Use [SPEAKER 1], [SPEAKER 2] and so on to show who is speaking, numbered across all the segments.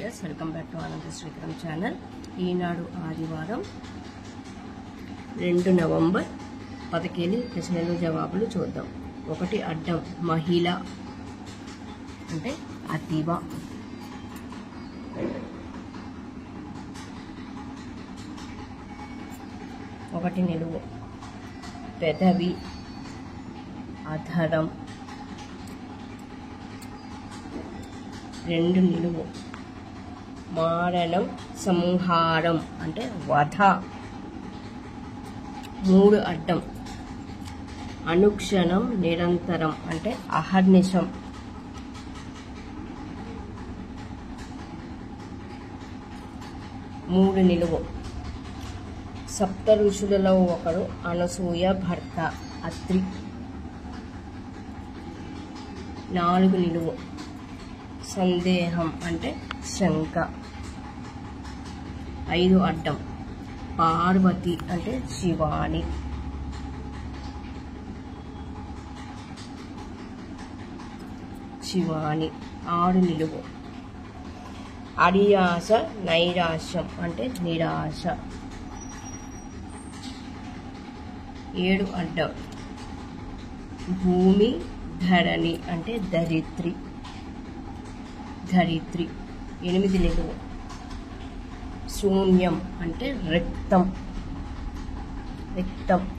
[SPEAKER 1] Viewers, welcome back to ఆనంద Srikaram channel. ఈనాడు ఆదివారం 2 November 10 ప్రశ్నలు జవాబులు చూద్దాం. 1 అడ్డం మహిళ అంటే అతివ. 1 నిలువు పెదవి అధరం. 2 నిలువు మారణం సంహారం అంటే వధ. 3 అడ్డం అనుక్షణం నిరంతరం అంటే అహర్నిశం. 3 నిలువు సప్త ఋషులలో ఒకరు అనసూయ భర్త అత్రి. 4 నిలువు సందేహం అంటే శంక. 5 అడ్డం పార్వతి అంటే శివాని. 6 నిలువు అడియాస నైరాశ్యం అంటే నిరాశ. 7 అడ్డం భూమి ధరణి అంటే ధరిత్రి. 8 నిలువు శూన్యం అంటే రిక్తం.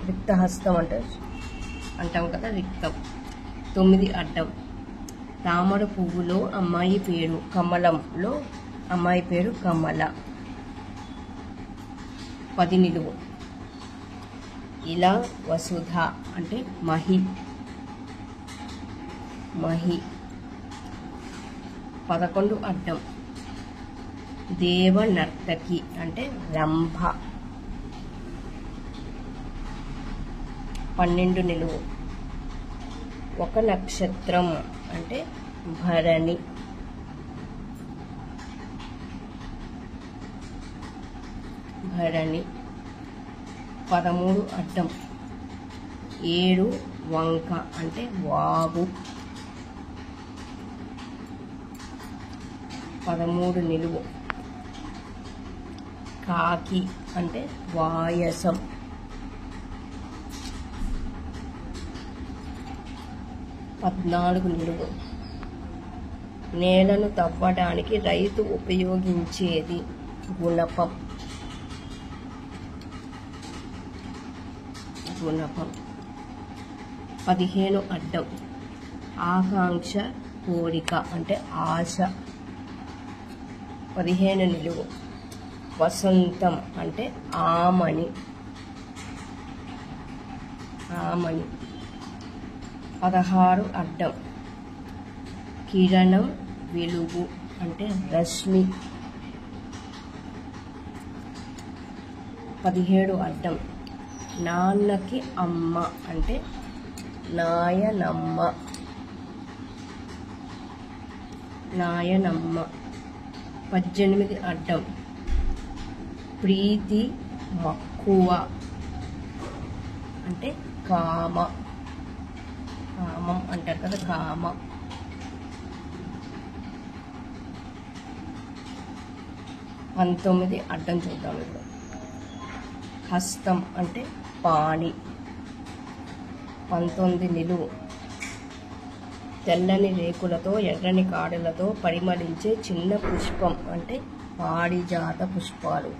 [SPEAKER 1] రిక్తహస్తం అంటే అంటాం కదా, రిక్తం. 9 అడ్డం తామర పువ్వులో అమ్మాయి పేరు కమలంలో అమ్మాయి పేరు కమల. 10 నిలువు ఇలా వసుధ అంటే మహి. 11 అడ్డం దేవ నర్తకి అంటే రంభ. 12 నిలువు ఒక నక్షత్రం అంటే భరణి. 13 అడ్డం 7 వంక అంటే వాగు. 13 నిలువు కాకి అంటే వాయసం. 14 నిలువు నేలను తవ్వడానికి రైతు ఉపయోగించేది గుణపం. 15 అడ్డం ఆకాంక్ష కోరిక అంటే ఆశ. 15 నిలువు వసంతం అంటే ఆమని. 16 అడ్డం కిరణం వెలుగు అంటే రశ్మి. 17 అడ్డం నాన్నకి అమ్మ అంటే నాయనమ్మ. 18 అడ్డం ప్రీతి మక్కువ అంటే కామం అంటారు కదా, కామ. 19 అడ్డం చూద్దాం. ఇప్పుడు హస్తం అంటే పాణి. 19 నిలువు తెల్లని రేకులతో ఎర్రని కాడలతో పరిమళించే చిన్న పుష్పం అంటే పారిజాత పుష్పాలు.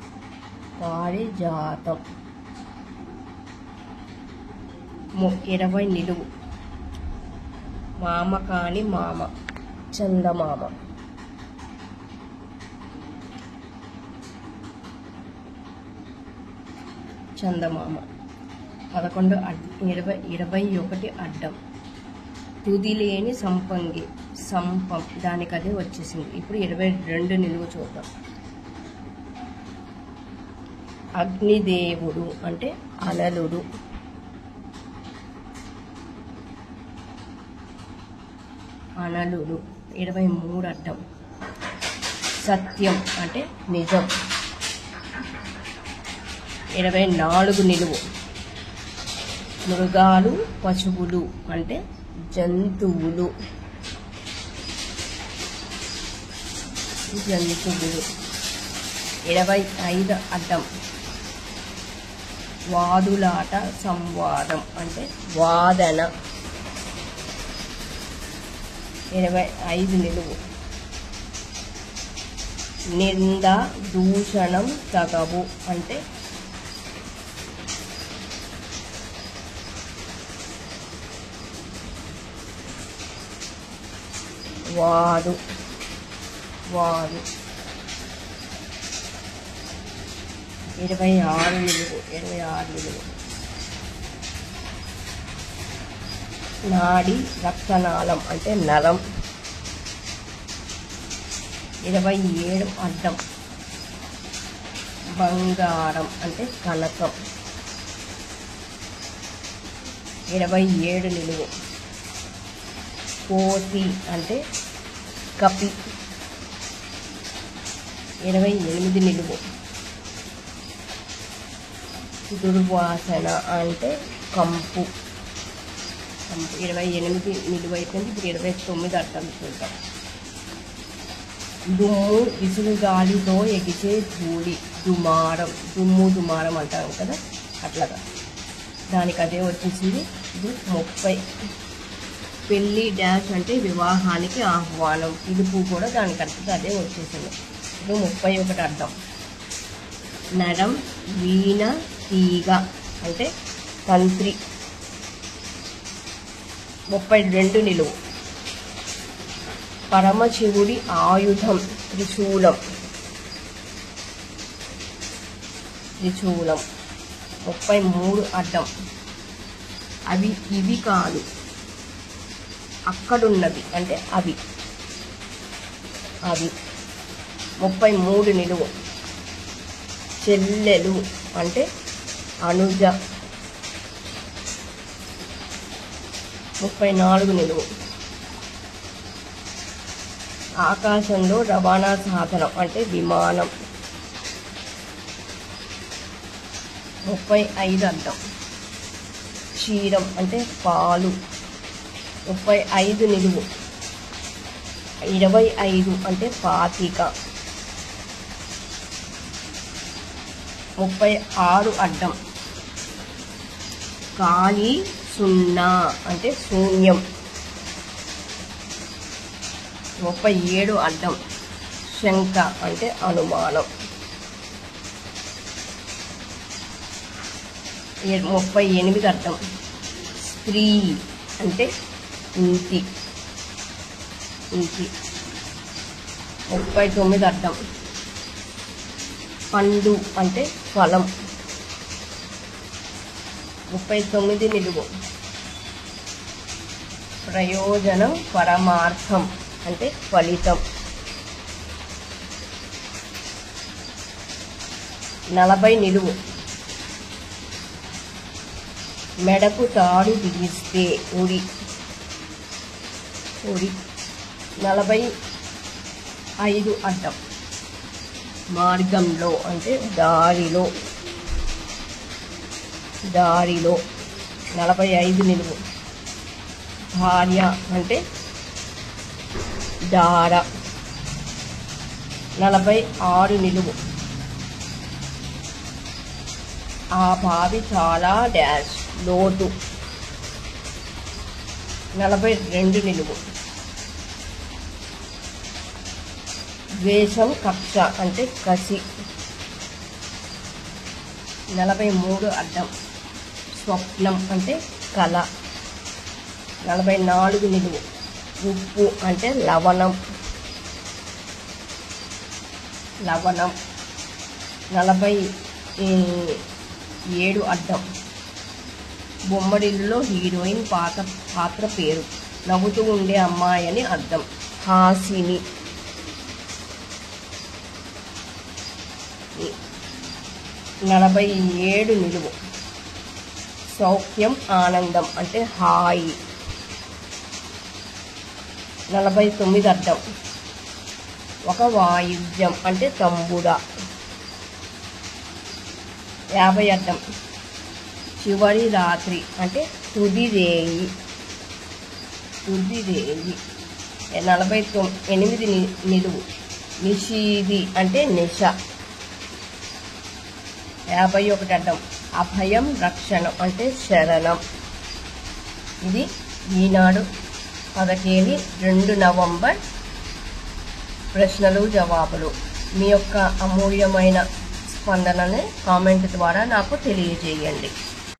[SPEAKER 1] పారిజాతం. 20 నిలువు మామ కాని మామ చందమామ. 21 అడ్డం తుది లేని సంపంగి సంపం దానికి అదే వచ్చేసింది. ఇప్పుడు 22 నిలువు చూద్దాం. అగ్నిదేవుడు అంటే అలలుడు. 23 అడ్డం సత్యం అంటే నిజం. 24 నిలువు మృగాలు పశువులు అంటే జంతువులు. జంతువులు. 25 అడ్డం వాదులాట సంవాదం అంటే వాదన. 25 నిలువు నింద దూషణం తగవు అంటే వాడు. 26 నిలువు నాడి రక్తనాళం అంటే నరం. 27 అడ్డం బంగారం అంటే కనకం. 27 నిలువు కోతి అంటే కపి. 28 నిలువు దుర్వాసన అంటే కంపు. 28 నిలువు అయిపోయింది. ఇప్పుడు 29 అర్థం చూద్దాం. దుమ్ము విసురుగాలితో ఎగిసే ధూళి దుమారం. దుమారం అంటాం కదా, అట్లాగా దానికి అదే వచ్చేసింది. ఇది 30. పెళ్ళి డాష్ అంటే వివాహానికి ఆహ్వానం. పిలుపు కూడా దానికి అర్థం అదే వచ్చేసింది. ఇది 31 అర్థం. నరం వీణ తీగ అంటే తంత్రి. 32 నిలువు పరమశివుడి ఆయుధం త్రిశూలం. 33 అడ్డం అవి ఇవి కాదు అక్కడున్నవి అంటే అవి. 33 నిలువు చెల్లెలు అంటే అనుజ. 34 నిలువు ఆకాశంలో రవాణా సాధనం అంటే విమానం. 35 అర్థం క్షీరం అంటే పాలు. 35 నిలువు 25 అంటే 25. 36 అడ్డం ఖాళీ సున్నా అంటే శూన్యం. 37 అడ్డం శంక అంటే అనుమానం. 38 అర్థం స్త్రీ అంటే ఇంటి. 39 అర్థం పండు అంటే ఫలం. 39 నిలువు ప్రయోజనం పరమార్థం అంటే ఫలితం. 40 నిలువు మెడకు తాడు బిగిస్తే ఉరి. 45 అడ్డం మార్గంలో అంటే దారిలో. 45 నిలువు భార్య అంటే దార. 46 నిలువు ఆ బావి చాలా డాష్ లోటు. 42 నిలువు ద్వేషం కక్ష అంటే కసి. 43 అడ్డం స్వప్నం అంటే కళ. 44 నిలువు ఉప్పు అంటే లవణం. 47 అడ్డం బొమ్మడిల్లో హీరోయిన్ పాత్ర పేరు. నవ్వుతూ ఉండే అమ్మాయి అని అర్థం హాసిని. 47 నిలువు సౌఖ్యం ఆనందం అంటే హాయి. 49 అర్థం ఒక వాయిద్యం అంటే తంబుర. 50 అర్థం చివరి రాత్రి అంటే తుది రేయి. 48 నిలువు నిషీది అంటే నిష. 51 అడ్డం అభయం రక్షణం అంటే శరణం. ఇది ఈనాడు 2 నవంబర్ ప్రశ్నలు జవాబులు. మీ యొక్క అమూల్యమైన స్పందనని కామెంట్ ద్వారా నాకు తెలియజేయండి.